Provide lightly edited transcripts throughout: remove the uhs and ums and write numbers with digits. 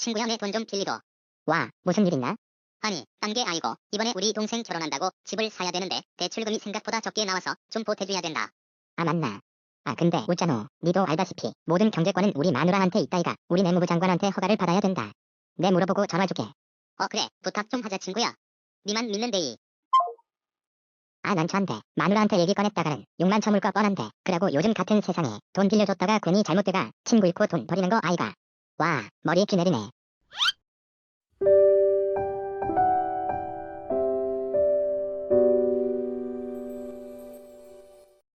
친구야 내 돈 좀 빌리고. 와, 무슨 일 있나? 아니, 딴 게 아니고 이번에 우리 동생 결혼한다고 집을 사야 되는데 대출금이 생각보다 적게 나와서 좀 보태줘야 된다. 아, 맞나? 아, 근데 웃자노. 니도 알다시피 모든 경제권은 우리 마누라한테 있다이가. 우리 내무부 장관한테 허가를 받아야 된다. 내 물어보고 전화줄게. 그래, 부탁 좀 하자 친구야. 니만 믿는데이. 아, 난 찬데. 마누라한테 얘기 꺼냈다가는 욕만 처물 거 뻔한데. 그러고 요즘 같은 세상에 돈 빌려줬다가 괜히 잘못돼가 친구 잃고 돈 버리는 거 아이가. 와, 머리에 피 내리네.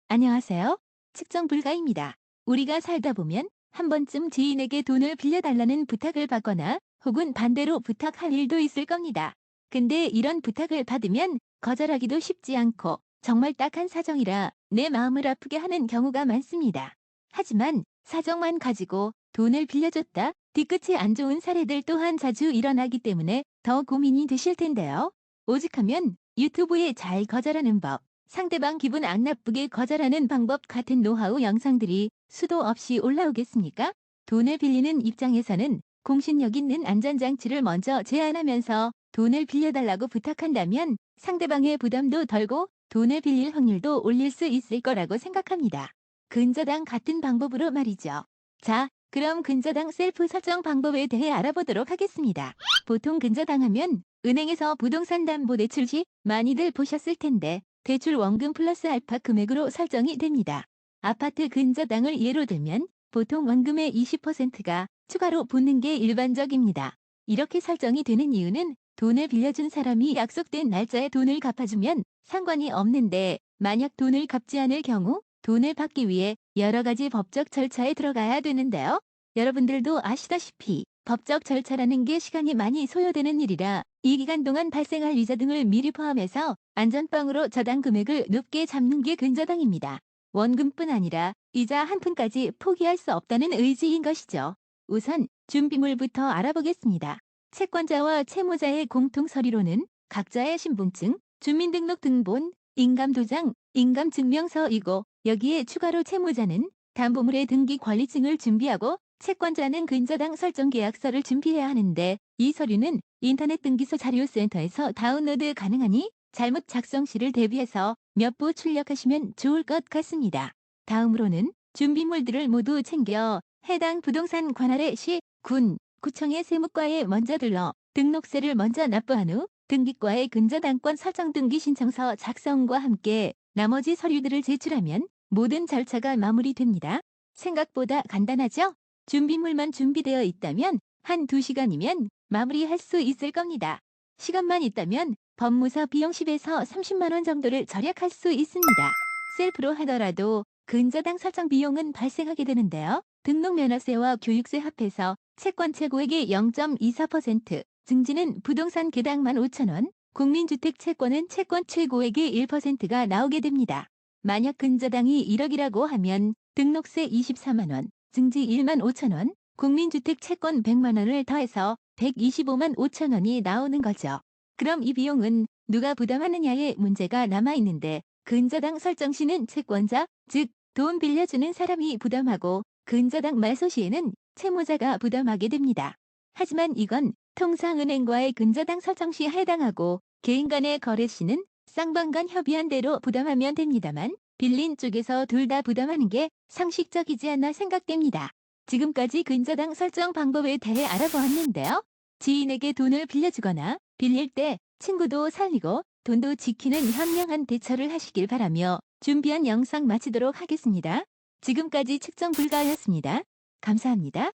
안녕하세요. 측정 불가입니다. 우리가 살다 보면 한 번쯤 지인에게 돈을 빌려달라는 부탁을 받거나 혹은 반대로 부탁할 일도 있을 겁니다. 근데 이런 부탁을 받으면 거절하기도 쉽지 않고 정말 딱한 사정이라 내 마음을 아프게 하는 경우가 많습니다. 하지만 사정만 가지고 돈을 빌려줬다 뒤끝이 안 좋은 사례들 또한 자주 일어나기 때문에 더 고민이 되실 텐데요. 오직하면 유튜브에 잘 거절하는 법, 상대방 기분 안 나쁘게 거절하는 방법 같은 노하우 영상들이 수도 없이 올라오겠습니까? 돈을 빌리는 입장에서는 공신력 있는 안전장치를 먼저 제안하면서 돈을 빌려달라고 부탁한다면 상대방의 부담도 덜고 돈을 빌릴 확률도 올릴 수 있을 거라고 생각합니다. 근저당 같은 방법으로 말이죠. 자, 그럼 근저당 셀프 설정 방법에 대해 알아보도록 하겠습니다. 보통 근저당하면 은행에서 부동산 담보 대출 시 많이들 보셨을 텐데 대출 원금 플러스 알파 금액으로 설정이 됩니다. 아파트 근저당을 예로 들면 보통 원금의 20%가 추가로 붙는 게 일반적입니다. 이렇게 설정이 되는 이유는 돈을 빌려준 사람이 약속된 날짜에 돈을 갚아주면 상관이 없는데 만약 돈을 갚지 않을 경우 돈을 받기 위해 여러 가지 법적 절차에 들어가야 되는데요. 여러분들도 아시다시피 법적 절차라는 게 시간이 많이 소요되는 일이라 이 기간 동안 발생할 이자 등을 미리 포함해서 안전빵으로 저당 금액을 높게 잡는 게 근저당입니다. 원금뿐 아니라 이자 한 푼까지 포기할 수 없다는 의지인 것이죠. 우선 준비물부터 알아보겠습니다. 채권자와 채무자의 공통 서류로는 각자의 신분증, 주민등록등본, 인감도장, 인감증명서이고 여기에 추가로 채무자는 담보물의 등기 관리증을 준비하고 채권자는 근저당 설정 계약서를 준비해야 하는데 이 서류는 인터넷 등기소 자료센터에서 다운로드 가능하니 잘못 작성 시를 대비해서 몇 부 출력하시면 좋을 것 같습니다. 다음으로는 준비물들을 모두 챙겨 해당 부동산 관할의 시, 군, 구청의 세무과에 먼저 들러 등록세를 먼저 납부한 후 등기과의 근저당권 설정 등기 신청서 작성과 함께 나머지 서류들을 제출하면 모든 절차가 마무리됩니다. 생각보다 간단하죠? 준비물만 준비되어 있다면 한 2시간이면 마무리할 수 있을 겁니다. 시간만 있다면 법무사 비용 10에서 30만 원 정도를 절약할 수 있습니다. 셀프로 하더라도 근저당 설정 비용은 발생하게 되는데요. 등록면허세와 교육세 합해서 채권 최고액의 0.24%, 증지는 부동산 개당 15,000원, 국민주택 채권은 채권 최고액의 1%가 나오게 됩니다. 만약 근저당이 1억이라고 하면 등록세 24만 원, 증지 1만 5천 원, 국민주택 채권 100만 원을 더해서 125만 5천 원이 나오는 거죠. 그럼 이 비용은 누가 부담하느냐에 문제가 남아있는데 근저당 설정 시는 채권자, 즉 돈 빌려주는 사람이 부담하고 근저당 말소 시에는 채무자가 부담하게 됩니다. 하지만 이건 통상 은행과의 근저당 설정 시 해당하고 개인 간의 거래 시는 쌍방 간 협의한 대로 부담하면 됩니다만 빌린 쪽에서 둘 다 부담하는 게 상식적이지 않나 생각됩니다. 지금까지 근저당 설정 방법에 대해 알아보았는데요. 지인에게 돈을 빌려주거나 빌릴 때 친구도 살리고 돈도 지키는 현명한 대처를 하시길 바라며 준비한 영상 마치도록 하겠습니다. 지금까지 측정 불가였습니다. 감사합니다.